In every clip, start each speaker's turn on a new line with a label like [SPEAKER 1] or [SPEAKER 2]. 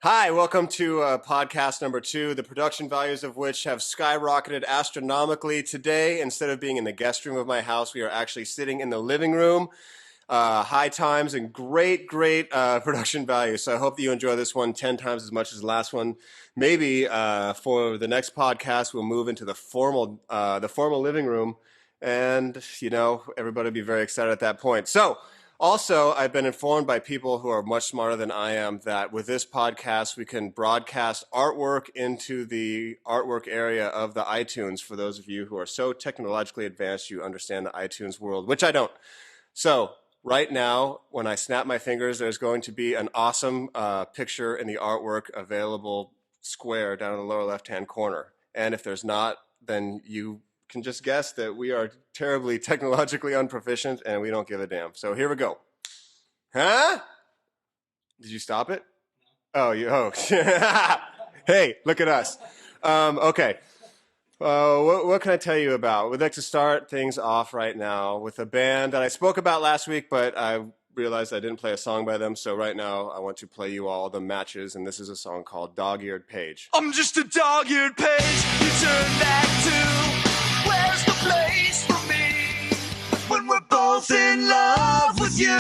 [SPEAKER 1] Hi, welcome to podcast number 2, the production values of which have skyrocketed astronomically. Today, instead of being in the guest room of my house, we are actually sitting in the living room. High times and great production value. So I hope that you enjoy this one 10 times as much as the last one. Maybe for the next podcast, we'll move into the formal living room, and everybody will be very excited at that point. So. Also, I've been informed by people who are much smarter than I am that with this podcast, we can broadcast artwork into the artwork area of the iTunes for those of you who are so technologically advanced you understand the iTunes world, which I don't. So right now, when I snap my fingers, there's going to be an awesome picture in the artwork available square down in the lower left-hand corner. And if there's not, then you can just guess that we are terribly technologically unproficient and we don't give a damn. So here we go. Huh? Did you stop it? Oh, hey, look at us. Okay. What can I tell you about? We'd like to start things off right now with a band that I spoke about last week, but I realized I didn't play a song by them, so right now I want to play you all the matches, and this is a song called Dog-Eared Page.
[SPEAKER 2] I'm just a dog-eared page you turn back to. Where's the place for me when we're both in love with you?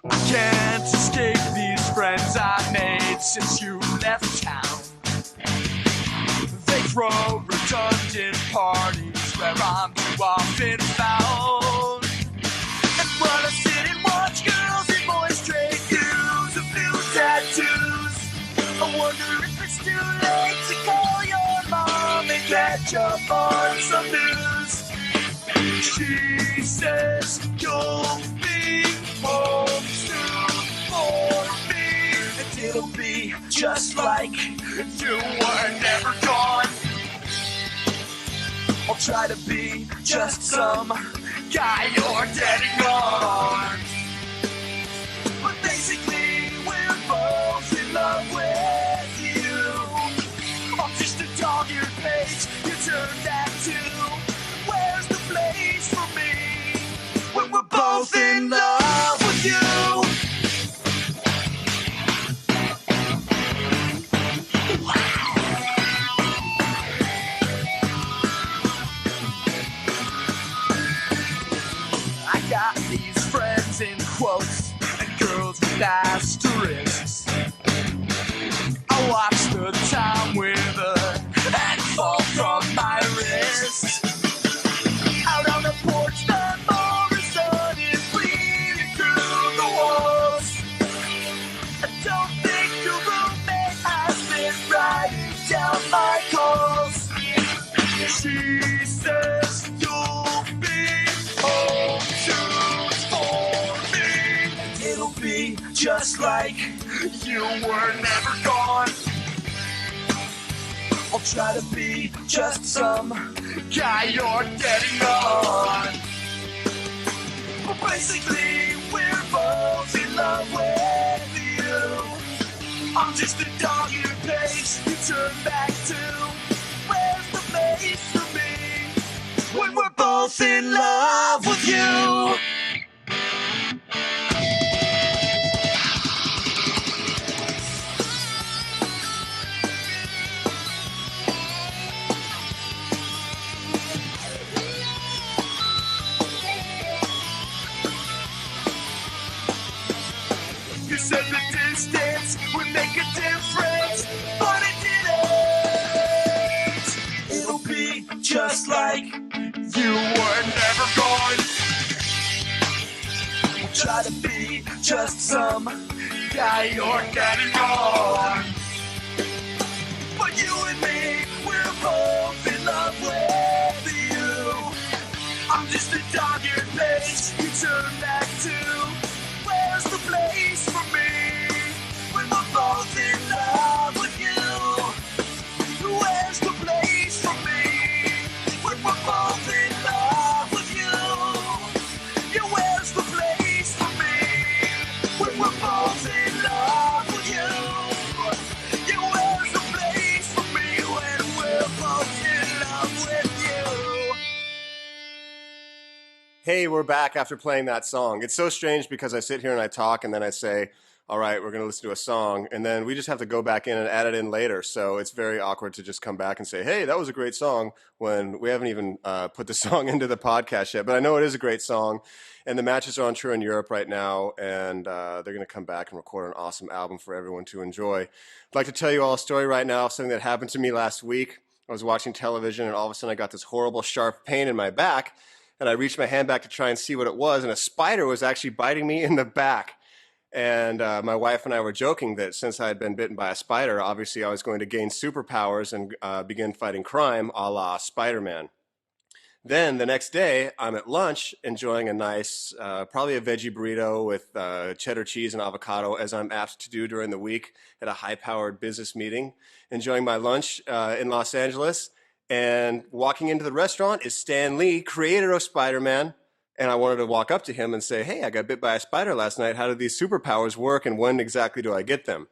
[SPEAKER 2] I can't escape these friends I made since you left town. They throw redundant parties where I'm too often found. And while I sit and watch girls and boys trade views of new tattoos, I wonder if it's too late to call your mom and catch up on some news. She says you'll be home soon for me, and it'll be just like you were never gone. I'll try to be just some guy you're getting on. But basically we're both in love with you. I'm just a dog-eared page you turn back to. Where's the place for me when we're both in love with you? I got these friends in quotes and girls with asterisks. I watch the time wither and fall from my wrist. Out on the porch, the Morrison is bleeding through the walls. I don't think your roommate has been writing down my calls. She says you'll be home soon for me. It'll be just like you were never gone. I'll try to be just some guy you're getting on. But basically we're both in love with you. I'm just a dog-eared page you turn back to. Where's the place for me when we're both in love with you? You said the distance would make a difference, but it didn't. It'll be just like you were never gone. We'll try to be just some guy you're getting on. But you and me, we're both in love with you. I'm just a dog-eared page you turn back to. Where's the place for me when we're both in love with you? Where's the place for me when we're both in love with you? Yeah, where's the place for me when we're both in love with you? Yeah, where's the place for me when we're both in love with you?
[SPEAKER 1] Hey, we're back after playing that song. It's so strange because I sit here and I talk and then I say, all right, we're going to listen to a song, and then we just have to go back in and add it in later. So it's very awkward to just come back and say, hey, that was a great song when we haven't even put the song into the podcast yet. But I know it is a great song, and the matches are on tour in Europe right now, and they're going to come back and record an awesome album for everyone to enjoy. I'd like to tell you all a story right now, something that happened to me last week. I was watching television, and all of a sudden I got this horrible sharp pain in my back, and I reached my hand back to try and see what it was, and a spider was actually biting me in the back. And my wife and I were joking that since I had been bitten by a spider, obviously I was going to gain superpowers and begin fighting crime a la Spider-Man. Then the next day, I'm at lunch enjoying a nice, probably a veggie burrito with cheddar cheese and avocado, as I'm apt to do during the week at a high-powered business meeting, enjoying my lunch in Los Angeles. And walking into the restaurant is Stan Lee, creator of Spider-Man. And I wanted to walk up to him and say, hey, I got bit by a spider last night. How do these superpowers work, and when exactly do I get them?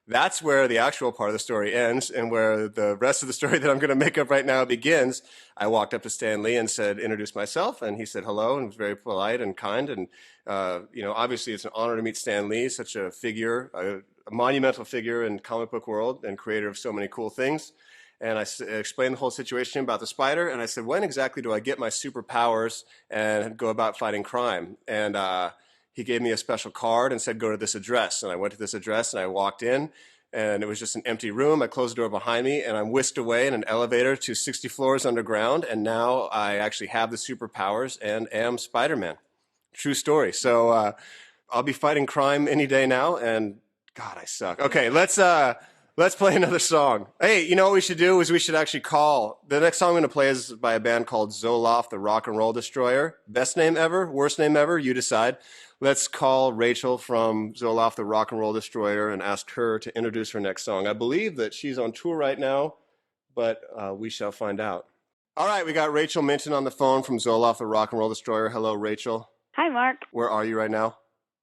[SPEAKER 1] That's where the actual part of the story ends, and where the rest of the story that I'm going to make up right now begins. I walked up to Stan Lee and said, introduced myself, and he said hello and was very polite and kind. And, obviously it's an honor to meet Stan Lee, such a figure, a monumental figure in comic book world and creator of so many cool things. And I explained the whole situation about the spider, and I said, when exactly do I get my superpowers and go about fighting crime? And he gave me a special card and said, go to this address. And I went to this address, and I walked in, and it was just an empty room. I closed the door behind me, and I'm whisked away in an elevator to 60 floors underground, and now I actually have the superpowers and am Spider-Man. True story. So I'll be fighting crime any day now, and God, I suck. Okay, let's play another song. Hey, you know what we should do is we should actually call. The next song I'm going to play is by a band called Zoloft, the Rock and Roll Destroyer. Best name ever? Worst name ever? You decide. Let's call Rachel from Zoloft, the Rock and Roll Destroyer, and ask her to introduce her next song. I believe that she's on tour right now, but we shall find out. All right, we got Rachel Minton on the phone from Zoloft, the Rock and Roll Destroyer. Hello, Rachel.
[SPEAKER 3] Hi, Mark.
[SPEAKER 1] Where are you right now?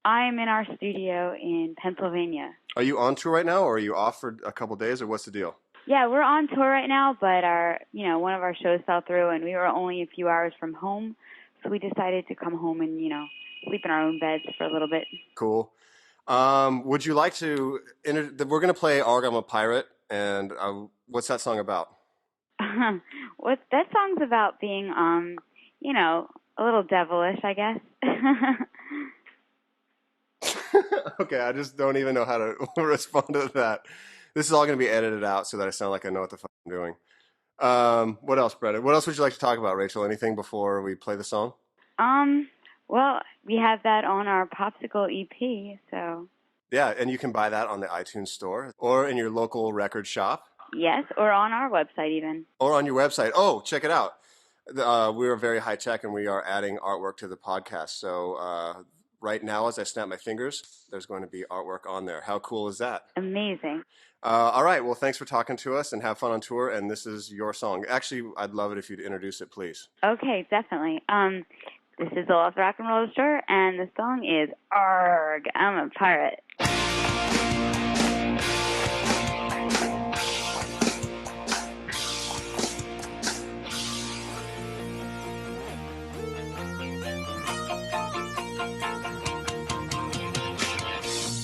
[SPEAKER 3] I'm in our studio in Pennsylvania.
[SPEAKER 1] Are you on tour right now, or are you off for a couple days, or what's the deal?
[SPEAKER 3] Yeah, we're on tour right now, but one of our shows fell through, and we were only a few hours from home, so we decided to come home and, sleep in our own beds for a little bit.
[SPEAKER 1] Cool. Would you like to? We're going to play "Arg, I'm a Pirate," and what's that song about?
[SPEAKER 3] That song's about being, a little devilish, I guess.
[SPEAKER 1] Okay, I just don't even know how to respond to that. This is all going to be edited out so that I sound like I know what the fuck I'm doing. What else, Brendan? What else would you like to talk about, Rachel? Anything before we play the song?
[SPEAKER 3] Well, we have that on our Popsicle EP, so...
[SPEAKER 1] Yeah, and you can buy that on the iTunes store or in your local record shop.
[SPEAKER 3] Yes, or on our website even.
[SPEAKER 1] Or on your website. Oh, check it out. We are very high tech, and we are adding artwork to the podcast. So right now, as I snap my fingers, there's going to be artwork on there. How cool is that?
[SPEAKER 3] Amazing.
[SPEAKER 1] All right. Well, thanks for talking to us, and have fun on tour. And this is your song. Actually, I'd love it if you'd introduce it, please.
[SPEAKER 3] Okay, definitely. This is the Lost Rock and Roll Store, and the song is Arg, I'm a Pirate.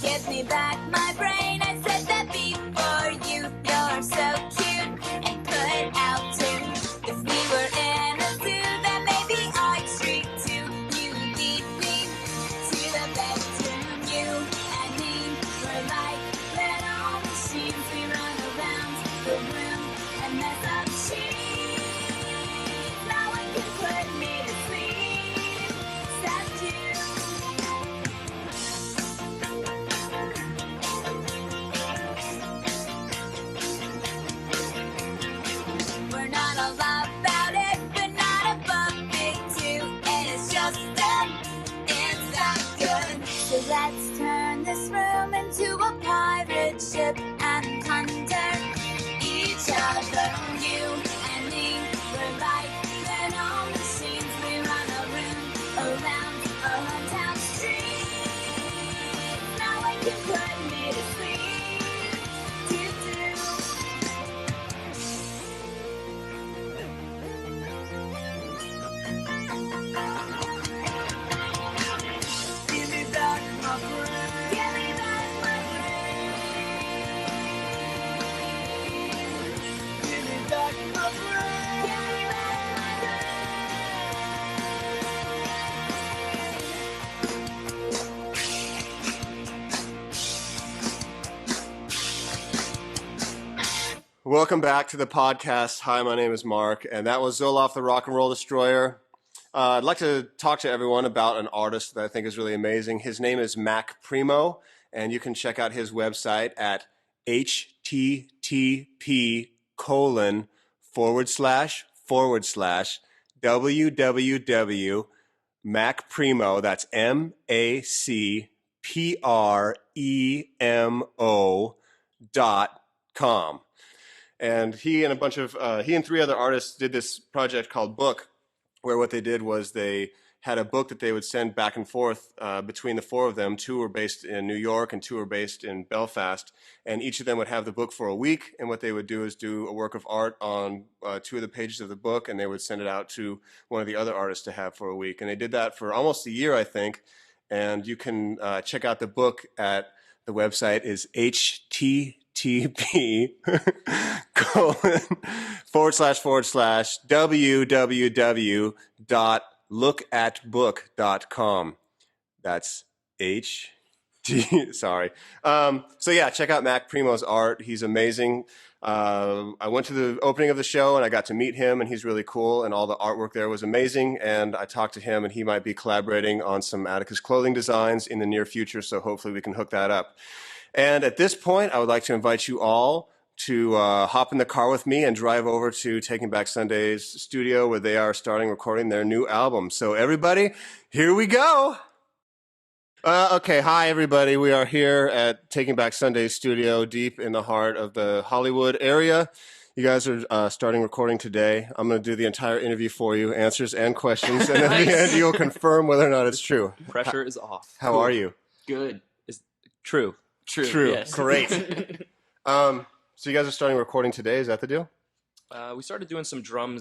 [SPEAKER 4] Give me back my brain, I said that before you. You're so cute and good out too. If we were in a zoo, then maybe I'd shriek too. You lead me to the bedroom. You and me were like little machines. We run around the room and mess up sheets. No one can put me to sleep except you.
[SPEAKER 1] Welcome back to the podcast. Hi, my name is Mark, and that was Zoloff the Rock and Roll Destroyer. I'd like to talk to everyone about an artist that I think is really amazing. His name is Mac Primo, and you can check out his website at http://www.macpremo, that's MACPREMO.com. And he and three other artists did this project called Book, where what they did was they had a book that they would send back and forth between the four of them. Two were based in New York and two were based in Belfast. And each of them would have the book for a week. And what they would do is do a work of art on two of the pages of the book, and they would send it out to one of the other artists to have for a week. And they did that for almost a year, I think. And you can check out the book at the website is http://www.lookatbook.com. That's sorry. So yeah, check out Mac Primo's art. He's amazing. I went to the opening of the show and I got to meet him, and he's really cool, and all the artwork there was amazing. And I talked to him, and he might be collaborating on some Atticus clothing designs in the near future, so hopefully we can hook that up. And at this point, I would like to invite you all to hop in the car with me and drive over to Taking Back Sunday's studio, where they are starting recording their new album. So everybody, here we go. Okay, hi everybody. We are here at Taking Back Sunday's studio, deep in the heart of the Hollywood area. You guys are starting recording today. I'm going to do the entire interview for you, answers and questions, and at the end you'll confirm whether or not it's true.
[SPEAKER 5] Pressure is off.
[SPEAKER 1] How are you?
[SPEAKER 5] Good. True.
[SPEAKER 1] Yes. Great. So you guys are starting recording today. Is that the deal?
[SPEAKER 5] We started doing some drum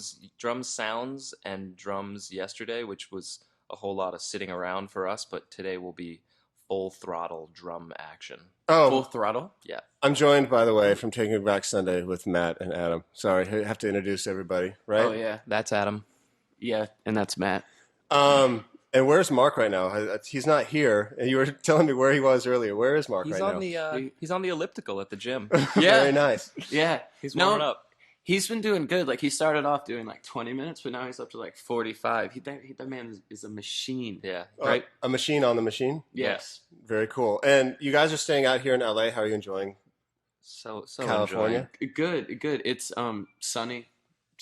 [SPEAKER 5] sounds and drums yesterday, which was a whole lot of sitting around for us. But today will be full throttle drum action.
[SPEAKER 1] Oh,
[SPEAKER 5] full throttle? Yeah.
[SPEAKER 1] I'm joined, by the way, from Taking Back Sunday with Matt and Adam. Sorry, I have to introduce everybody, right?
[SPEAKER 5] Oh yeah, that's Adam.
[SPEAKER 6] Yeah, and that's Matt.
[SPEAKER 1] And where's Mark right now? He's not here. And you were telling me where he was earlier. Where is Mark
[SPEAKER 5] He's
[SPEAKER 1] right
[SPEAKER 5] on
[SPEAKER 1] now?
[SPEAKER 5] He's on the elliptical at the gym.
[SPEAKER 6] Yeah.
[SPEAKER 1] Very nice.
[SPEAKER 6] Yeah.
[SPEAKER 5] He's warming up.
[SPEAKER 6] He's been doing good. Like, he started off doing like 20 minutes, but now he's up to like 45. That man is a machine.
[SPEAKER 5] Yeah.
[SPEAKER 1] Right? A machine on the machine?
[SPEAKER 6] Yes.
[SPEAKER 1] Very cool. And you guys are staying out here in LA. How are you enjoying
[SPEAKER 5] So
[SPEAKER 1] California?
[SPEAKER 6] Good. It's sunny.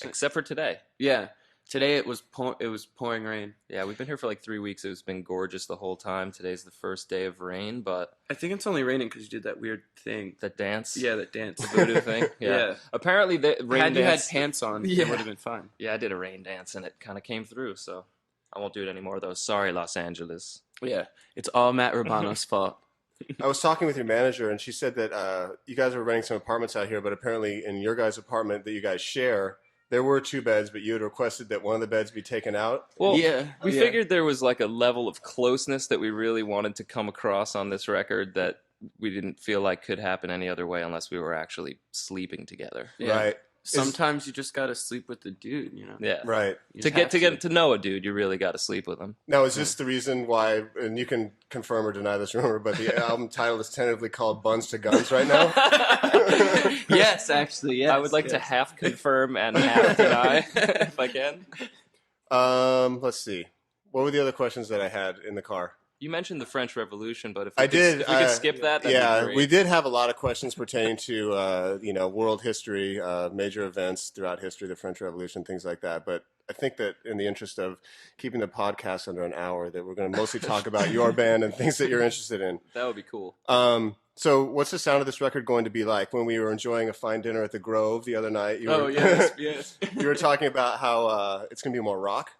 [SPEAKER 5] Except for today.
[SPEAKER 6] Yeah. Today it was pouring rain.
[SPEAKER 5] Yeah, we've been here for like 3 weeks. It's been gorgeous the whole time. Today's the first day of rain, but
[SPEAKER 6] I think it's only raining because you did that weird thing.
[SPEAKER 5] the dance.
[SPEAKER 6] Yeah, that dance.
[SPEAKER 5] The voodoo thing.
[SPEAKER 6] Yeah.
[SPEAKER 5] Apparently the rain
[SPEAKER 6] Had you had
[SPEAKER 5] dance.
[SPEAKER 6] pants on,
[SPEAKER 5] Yeah.
[SPEAKER 6] it would have been fine.
[SPEAKER 5] Yeah, I did a rain dance and it kind of came through, so I won't do it anymore though. Sorry, Los Angeles.
[SPEAKER 6] Yeah. It's all Matt Urbano's fault.
[SPEAKER 1] I was talking with your manager, and she said that you guys were renting some apartments out here, but apparently in your guys' apartment that you guys share, there were 2 beds, but you had requested that one of the beds be taken out.
[SPEAKER 5] Well,
[SPEAKER 6] Yeah.
[SPEAKER 5] we figured there was like a level of closeness that we really wanted to come across on this record that we didn't feel like could happen any other way unless we were actually sleeping together.
[SPEAKER 6] Yeah.
[SPEAKER 1] Right.
[SPEAKER 6] Sometimes you just gotta sleep with the dude, you know?
[SPEAKER 5] Yeah.
[SPEAKER 1] Right.
[SPEAKER 6] You
[SPEAKER 5] To
[SPEAKER 6] just
[SPEAKER 5] get
[SPEAKER 6] have
[SPEAKER 5] to know a dude, you really got to sleep with him.
[SPEAKER 1] Now, is this the reason why, and you can confirm or deny this rumor, but the album title is tentatively called Buns to Guns right now?
[SPEAKER 6] Yes, actually, yes.
[SPEAKER 5] I would like to half confirm and half deny if I can.
[SPEAKER 1] Let's see. What were the other questions that I had in the car?
[SPEAKER 5] You mentioned the French Revolution, but if
[SPEAKER 1] I
[SPEAKER 5] we
[SPEAKER 1] did.
[SPEAKER 5] if we could skip that, that'd
[SPEAKER 1] yeah,
[SPEAKER 5] be great.
[SPEAKER 1] we did have a lot of questions pertaining to world history, major events throughout history, the French Revolution, things like that. But I think that in the interest of keeping the podcast under an hour, that we're going to mostly talk about your band and things that you're interested in.
[SPEAKER 5] That would be cool.
[SPEAKER 1] So what's the sound of this record going to be like? When we were enjoying a fine dinner at the Grove the other night, you were,
[SPEAKER 6] yes.
[SPEAKER 1] you were talking about how it's going to be more rock.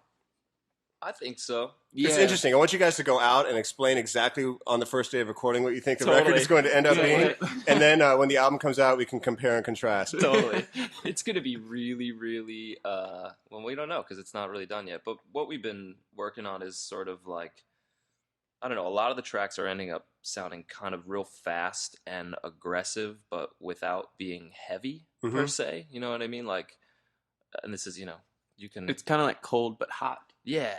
[SPEAKER 5] I think so.
[SPEAKER 6] Yeah.
[SPEAKER 1] It's interesting. I want you guys to go out and explain exactly on the first day of recording what you think the
[SPEAKER 5] Totally.
[SPEAKER 1] record is going to end up being.
[SPEAKER 6] Yeah.
[SPEAKER 1] And then when the album comes out, we can compare and contrast.
[SPEAKER 5] Totally. It's going to be really, really, well, we don't know because it's not really done yet. But what we've been working on is sort of like, I don't know, a lot of the tracks are ending up sounding kind of real fast and aggressive, but without being heavy per se. You know what I mean? Like, and this is, you can.
[SPEAKER 6] It's kind of like cold but hot.
[SPEAKER 5] Yeah.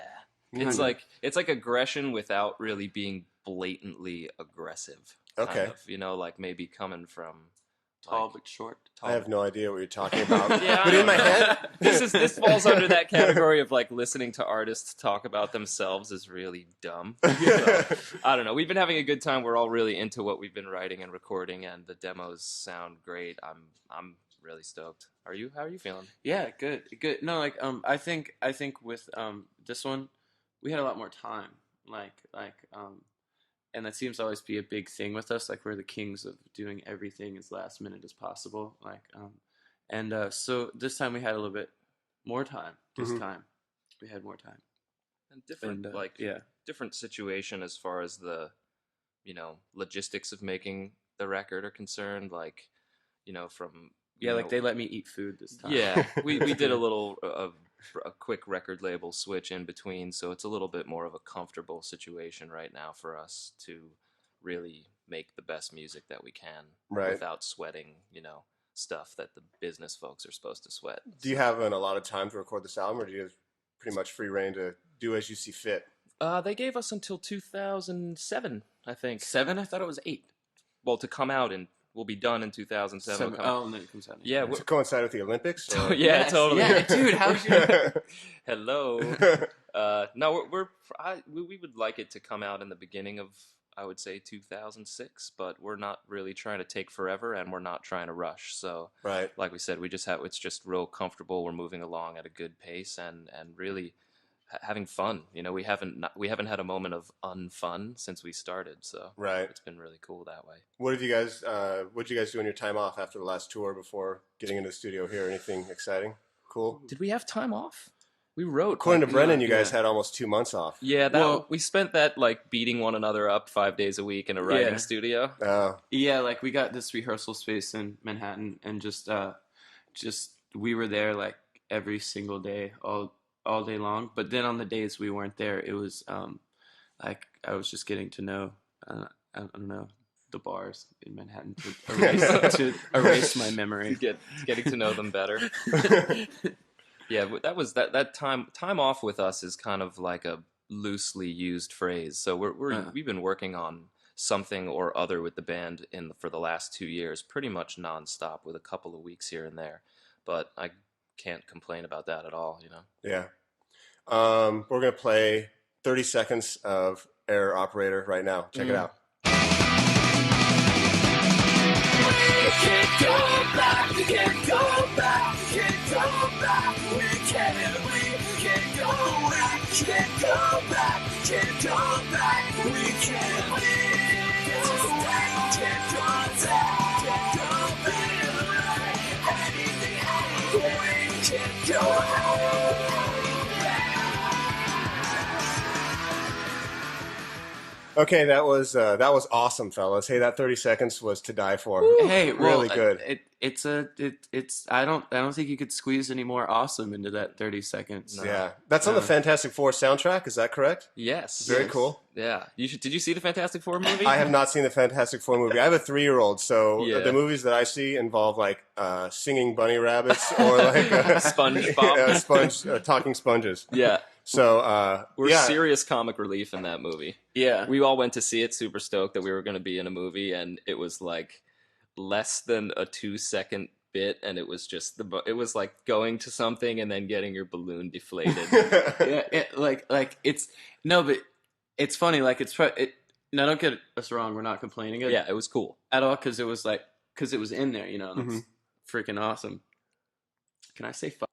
[SPEAKER 5] It's like aggression without really being blatantly aggressive.
[SPEAKER 1] Okay.
[SPEAKER 5] Kind of, like maybe coming from
[SPEAKER 6] Tall but short.
[SPEAKER 1] I have no idea what you're talking about.
[SPEAKER 5] Yeah,
[SPEAKER 1] But in my head,
[SPEAKER 5] this falls under that category of like listening to artists talk about themselves is really dumb. So, I don't know. We've been having a good time. We're all really into what we've been writing and recording, and the demos sound great. I'm really stoked. Are you? How are you feeling?
[SPEAKER 6] Yeah, good. No, like I think with this one, we had a lot more time. And that seems to always be a big thing with us. Like we're the kings of doing everything as last minute as possible. So this time we had a little bit more time. This time we had more time.
[SPEAKER 5] And different, different situation as far as the, logistics of making the record are concerned. Like, from
[SPEAKER 6] like they let me eat food this time.
[SPEAKER 5] Yeah, we did a little a quick record label switch in between, so it's a little bit more of a comfortable situation right now for us to really make the best music that we can without sweating, stuff that the business folks are supposed to sweat.
[SPEAKER 1] Do you have a lot of time to record this album, or do you have pretty much free reign to do as you see fit?
[SPEAKER 5] They gave us until 2007, I think.
[SPEAKER 6] 7? I thought it was 8.
[SPEAKER 5] Well, to come out, and we'll be done in 2007.
[SPEAKER 6] And then it comes out.
[SPEAKER 1] Yeah, to coincide with the Olympics.
[SPEAKER 5] Yeah, yes, totally.
[SPEAKER 6] Yeah, dude, how's your?
[SPEAKER 5] Hello. No, we would like it to come out in the beginning of, I would say, 2006, but we're not really trying to take forever, and we're not trying to rush. So, like we said, it's just real comfortable. We're moving along at a good pace, and really having fun. We haven't had a moment of unfun since we started, so it's been really cool that way.
[SPEAKER 1] What did you guys do on your time off after the last tour before getting into the studio here? Anything exciting? Cool.
[SPEAKER 5] Did we have time off? We wrote.
[SPEAKER 1] According to Brennan, you guys had almost 2 months off.
[SPEAKER 5] Yeah, we spent that like beating one another up 5 days a week in a writing studio.
[SPEAKER 1] Oh.
[SPEAKER 6] Yeah, like we got this rehearsal space in Manhattan, and just we were there like every single day, all day long. But then on the days we weren't there, it was like I was just getting to know I don't know, the bars in Manhattan to erase my memory.
[SPEAKER 5] Getting to know them better. Yeah, that was that time off with us is kind of like a loosely used phrase. So we've been working on something or other with the band for the last 2 years, pretty much nonstop, with a couple of weeks here and there. But I can't complain about that at all,
[SPEAKER 1] Yeah. We're gonna play 30 seconds of Air Operator right now. Check it out.
[SPEAKER 2] We can't go back, we can't go back, we can't go back, we can't go back, can't go back, can't go back, we can't go back, can't go back, anything, we can't go back.
[SPEAKER 1] Okay, that was awesome, fellas. Hey, that 30 seconds was to die for.
[SPEAKER 6] Hey,
[SPEAKER 1] really good.
[SPEAKER 6] It's I don't think you could squeeze any more awesome into that 30 seconds.
[SPEAKER 1] No. Yeah, that's on the Fantastic Four soundtrack. Is that correct?
[SPEAKER 5] Yes.
[SPEAKER 1] Very cool.
[SPEAKER 5] Yeah. Did you see the Fantastic Four movie?
[SPEAKER 1] I have not seen the Fantastic Four movie. I have a 3-year-old, so the movies that I see involve like singing bunny rabbits or like
[SPEAKER 5] SpongeBob,
[SPEAKER 1] talking sponges.
[SPEAKER 5] Yeah.
[SPEAKER 1] So
[SPEAKER 5] we're serious comic relief in that movie.
[SPEAKER 6] Yeah.
[SPEAKER 5] We all went to see it, super stoked that we were going to be in a movie, and it was like less than a 2-second bit, and it was just it was like going to something and then getting your balloon deflated.
[SPEAKER 6] But it's funny. Like now, don't get us wrong. We're not complaining.
[SPEAKER 5] Yeah, it was cool
[SPEAKER 6] at all because it was in there. That's freaking awesome. Can I say fuck?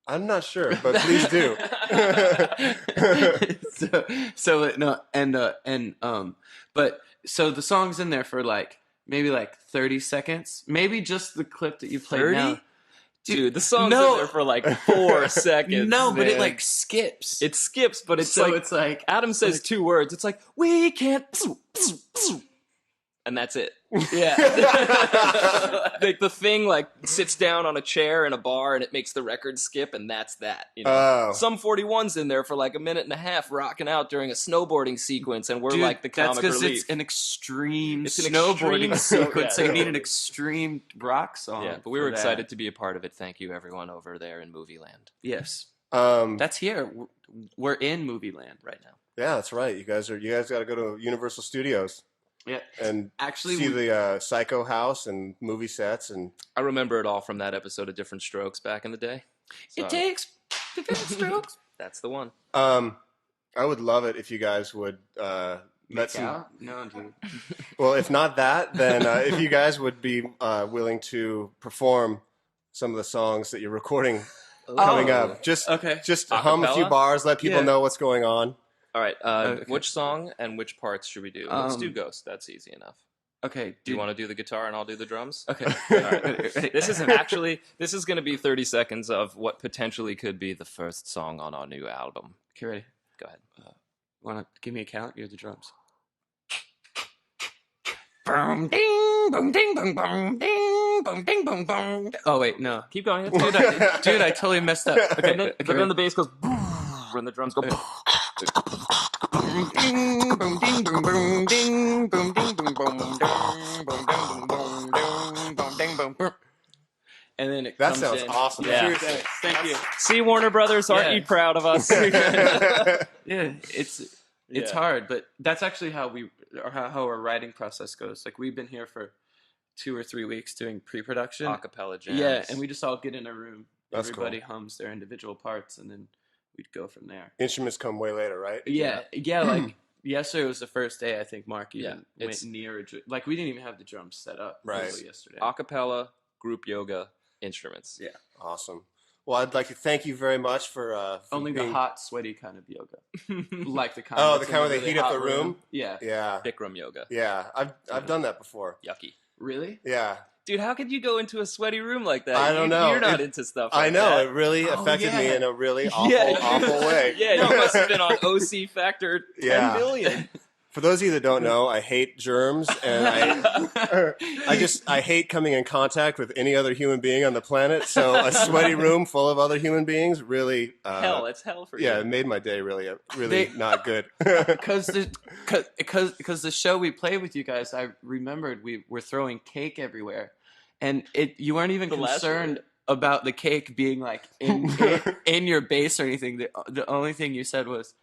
[SPEAKER 1] I'm not sure, but please do.
[SPEAKER 6] But so the song's in there for like maybe like 30 seconds, maybe just the clip that you played
[SPEAKER 5] 30?
[SPEAKER 6] now.
[SPEAKER 5] Dude, the song's in there for like 4 seconds.
[SPEAKER 6] No, but it like skips.
[SPEAKER 5] It skips, but it's
[SPEAKER 6] so
[SPEAKER 5] like
[SPEAKER 6] it's like
[SPEAKER 5] Adam says 2 words. It's like we can't, and that's it.
[SPEAKER 6] Yeah.
[SPEAKER 5] Like the thing like sits down on a chair in a bar and it makes the record skip, and that's that. Some 41's in there for like a minute and a half rocking out during a snowboarding sequence, and we're like the comic relief.
[SPEAKER 6] That's because it's an extreme snowboarding sequence. So you need an extreme rock song.
[SPEAKER 5] Yeah, but we were excited to be a part of it. Thank you, everyone over there in Movie Land.
[SPEAKER 6] Yes. That's here. We're in Movie Land right now.
[SPEAKER 1] Yeah, that's right. You guys got to go to Universal Studios.
[SPEAKER 6] Yeah.
[SPEAKER 1] and
[SPEAKER 6] Actually,
[SPEAKER 1] see the Psycho House and movie sets. And
[SPEAKER 5] I remember it all from that episode of Different Strokes back in the day. So
[SPEAKER 6] it takes different strokes.
[SPEAKER 5] that's the one.
[SPEAKER 1] I would love it if you guys would
[SPEAKER 6] Make out? No, dude.
[SPEAKER 1] Well, if not that, then if you guys would be willing to perform some of the songs that you're recording coming up, just hum a few
[SPEAKER 5] Acapella?
[SPEAKER 1] bars, let people
[SPEAKER 6] Yeah.
[SPEAKER 1] know what's going on.
[SPEAKER 5] All right.
[SPEAKER 6] Okay.
[SPEAKER 5] Which song and which parts should we do? Let's do Ghost. That's easy enough.
[SPEAKER 6] Okay.
[SPEAKER 5] Do you want to do the guitar and I'll do the drums?
[SPEAKER 6] Okay.
[SPEAKER 5] All right. This is going to be 30 seconds of what potentially could be the first song on our new album.
[SPEAKER 6] Okay, ready?
[SPEAKER 5] Go ahead.
[SPEAKER 6] Want to give me a count? You're the drums. Boom, ding, boom, ding, boom, boom, ding, boom, ding, boom, boom. Oh wait, no,
[SPEAKER 5] Keep going.
[SPEAKER 6] dude, I totally messed up. Okay,
[SPEAKER 5] But then the bass goes when the drums go.
[SPEAKER 6] boom, ding, boom, ding, boom, boom, ding, boom, ding, boom, boom, ding, boom, ding, boom, boom, ding, boom, ding, boom, boom. And then it
[SPEAKER 1] That
[SPEAKER 6] comes
[SPEAKER 1] sounds
[SPEAKER 6] in.
[SPEAKER 1] awesome.
[SPEAKER 6] Yeah,
[SPEAKER 1] Seriously.
[SPEAKER 6] thank you.
[SPEAKER 5] See, Warner Brothers, aren't
[SPEAKER 6] Yeah.
[SPEAKER 5] you proud of us?
[SPEAKER 6] Yeah, it's hard, but that's actually how our writing process goes. Like we've been here for 2 or 3 weeks doing pre-production.
[SPEAKER 5] Acapella jams.
[SPEAKER 6] Yeah, and we just all get in a room.
[SPEAKER 1] That's
[SPEAKER 6] Everybody
[SPEAKER 1] cool.
[SPEAKER 6] hums their individual parts, and then we'd go from there.
[SPEAKER 1] Instruments come way later, right?
[SPEAKER 6] Yeah. Like yesterday was the first day. I think Mark even
[SPEAKER 5] Yeah,
[SPEAKER 6] went near. Like we didn't even have the drums set up
[SPEAKER 1] Right.
[SPEAKER 6] until yesterday.
[SPEAKER 5] Acapella, group yoga, instruments.
[SPEAKER 6] Yeah.
[SPEAKER 1] Awesome. Well, I'd like to thank you very much for
[SPEAKER 6] Only
[SPEAKER 1] being...
[SPEAKER 6] the hot, sweaty kind of yoga, like the kind.
[SPEAKER 1] Oh,
[SPEAKER 6] that's
[SPEAKER 1] the kind
[SPEAKER 6] in
[SPEAKER 1] where
[SPEAKER 6] a
[SPEAKER 1] they
[SPEAKER 6] really
[SPEAKER 1] heat up
[SPEAKER 6] hot
[SPEAKER 1] the room?
[SPEAKER 6] Yeah.
[SPEAKER 1] Yeah.
[SPEAKER 5] Bikram yoga.
[SPEAKER 1] Yeah. I've done that before.
[SPEAKER 5] Yucky.
[SPEAKER 6] Really?
[SPEAKER 1] Yeah.
[SPEAKER 5] Dude, how could you go into a sweaty room like that?
[SPEAKER 1] I don't know.
[SPEAKER 5] You're not
[SPEAKER 1] It-
[SPEAKER 5] into stuff
[SPEAKER 1] I
[SPEAKER 5] like
[SPEAKER 1] know.
[SPEAKER 5] that.
[SPEAKER 1] It really affected me
[SPEAKER 6] yeah.
[SPEAKER 1] in a really awful,
[SPEAKER 5] Yeah.
[SPEAKER 1] awful way.
[SPEAKER 5] Yeah, you must have been on OC factor 10
[SPEAKER 1] Yeah.
[SPEAKER 5] million.
[SPEAKER 1] For those of you that don't know, I hate germs, and I hate coming in contact with any other human being on the planet. So a sweaty room full of other human beings really,
[SPEAKER 5] Hell, it's hell for
[SPEAKER 1] yeah,
[SPEAKER 5] you.
[SPEAKER 1] it made my day really not good.
[SPEAKER 6] Because the show we played with you guys, I remembered we were throwing cake everywhere, and you weren't even
[SPEAKER 5] The last
[SPEAKER 6] concerned about the cake being like in your base or anything. The only thing you said was,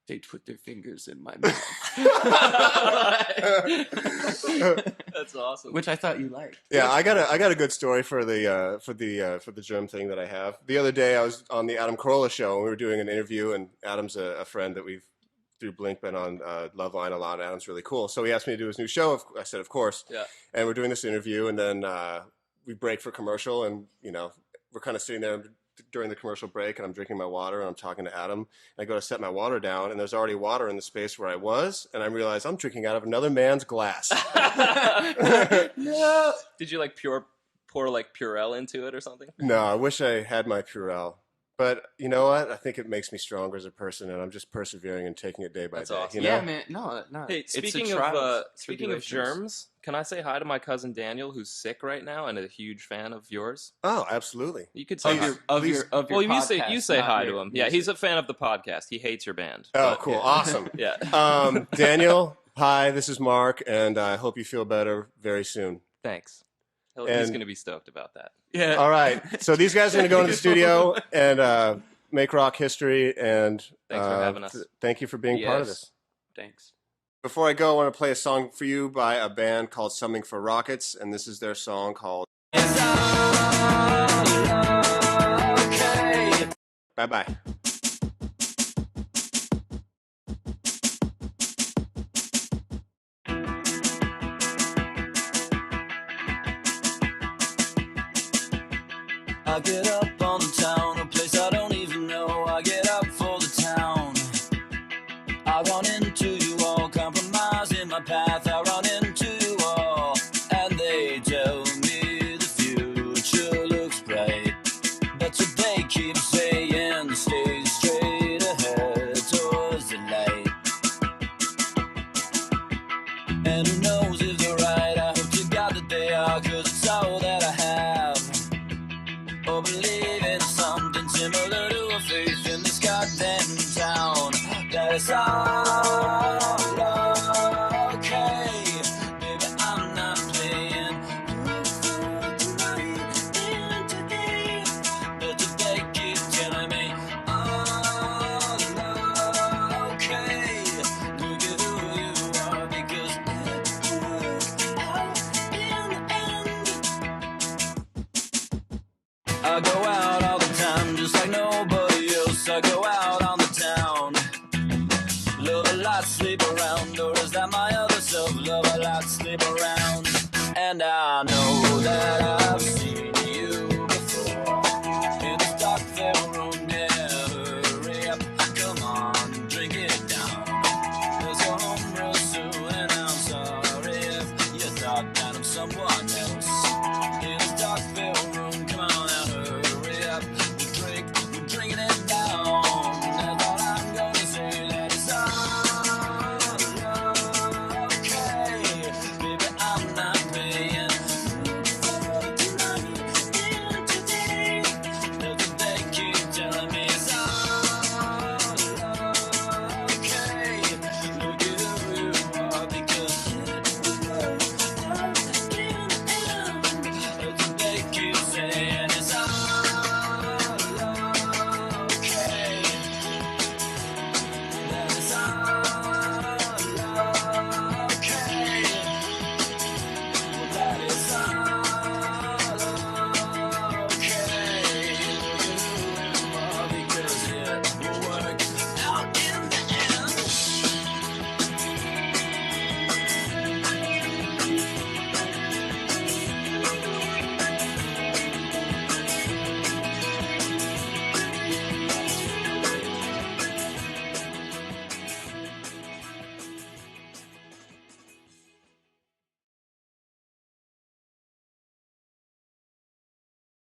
[SPEAKER 6] "They put their fingers in my mouth,"
[SPEAKER 5] That's awesome.
[SPEAKER 6] which I thought you liked.
[SPEAKER 1] Yeah, I got a good story for the germ thing that I have. The other day I was on the Adam Carolla show and we were doing an interview, and Adam's a friend that we've through Blink been on Loveline a lot. Adam's really cool, so he asked me to do his new show. I said, of course.
[SPEAKER 5] Yeah.
[SPEAKER 1] And we're doing this interview, and then we break for commercial, and we're kind of sitting there during the commercial break, and I'm drinking my water, and I'm talking to Adam, and I go to set my water down, and there's already water in the space where I was, and I realize I'm drinking out of another man's glass.
[SPEAKER 6] No.
[SPEAKER 5] Did you pour like Purell into it or something?
[SPEAKER 1] No, I wish I had my Purell. But you know what? I think it makes me stronger as a person, and I'm just persevering and taking it day by
[SPEAKER 5] That's
[SPEAKER 1] day.
[SPEAKER 5] awesome.
[SPEAKER 1] You know?
[SPEAKER 6] Yeah, man. No.
[SPEAKER 5] Hey,
[SPEAKER 6] It's a
[SPEAKER 5] speaking
[SPEAKER 6] trial
[SPEAKER 5] of
[SPEAKER 6] of tribulations.
[SPEAKER 5] germs, can I say hi to my cousin Daniel, who's sick right now and a huge fan of yours?
[SPEAKER 1] Oh, absolutely.
[SPEAKER 5] You could say
[SPEAKER 6] Of
[SPEAKER 5] hi.
[SPEAKER 6] your
[SPEAKER 5] Well, you
[SPEAKER 6] podcast,
[SPEAKER 5] say
[SPEAKER 6] not
[SPEAKER 5] hi
[SPEAKER 6] your
[SPEAKER 5] to him. Yeah,
[SPEAKER 6] music.
[SPEAKER 5] he's a fan of the podcast. He hates your band.
[SPEAKER 1] Oh,
[SPEAKER 5] but-
[SPEAKER 1] cool.
[SPEAKER 5] Yeah.
[SPEAKER 1] Awesome.
[SPEAKER 5] Yeah.
[SPEAKER 1] Daniel, hi, this is Mark, and I hope you feel better very soon.
[SPEAKER 5] Thanks. He's
[SPEAKER 1] And-
[SPEAKER 5] going to be stoked about that.
[SPEAKER 6] Yeah.
[SPEAKER 1] All right. So these guys are going to go into the studio and make rock history, and
[SPEAKER 5] Thanks for having us.
[SPEAKER 1] Thank you for being part of
[SPEAKER 6] Yes.
[SPEAKER 1] this.
[SPEAKER 6] Thanks.
[SPEAKER 1] Before I go, I want to play a song for you by a band called Summing for Rockets, and this is their song called Bye-bye.
[SPEAKER 2] I get up on the town, a place I don't even know. I get up for the town. I run into you all, compromise in my path. I run into you all, and they tell me the future looks bright. But so they keep saying, stay straight ahead towards the light. And who knows if they're right? I hope to God that they are, 'cause it's all that I have. Or believe in something similar to a faith in this goddamn town. That is all okay. Baby, I'm not playing tonight, today. But they keep telling me all okay. Look at who you are, because I go out all the time, just like nobody else. I go out on the town. Love a lot, sleep around, or is that my other self? Love a lot, sleep around. And I know that I've seen you before in this dark fair room.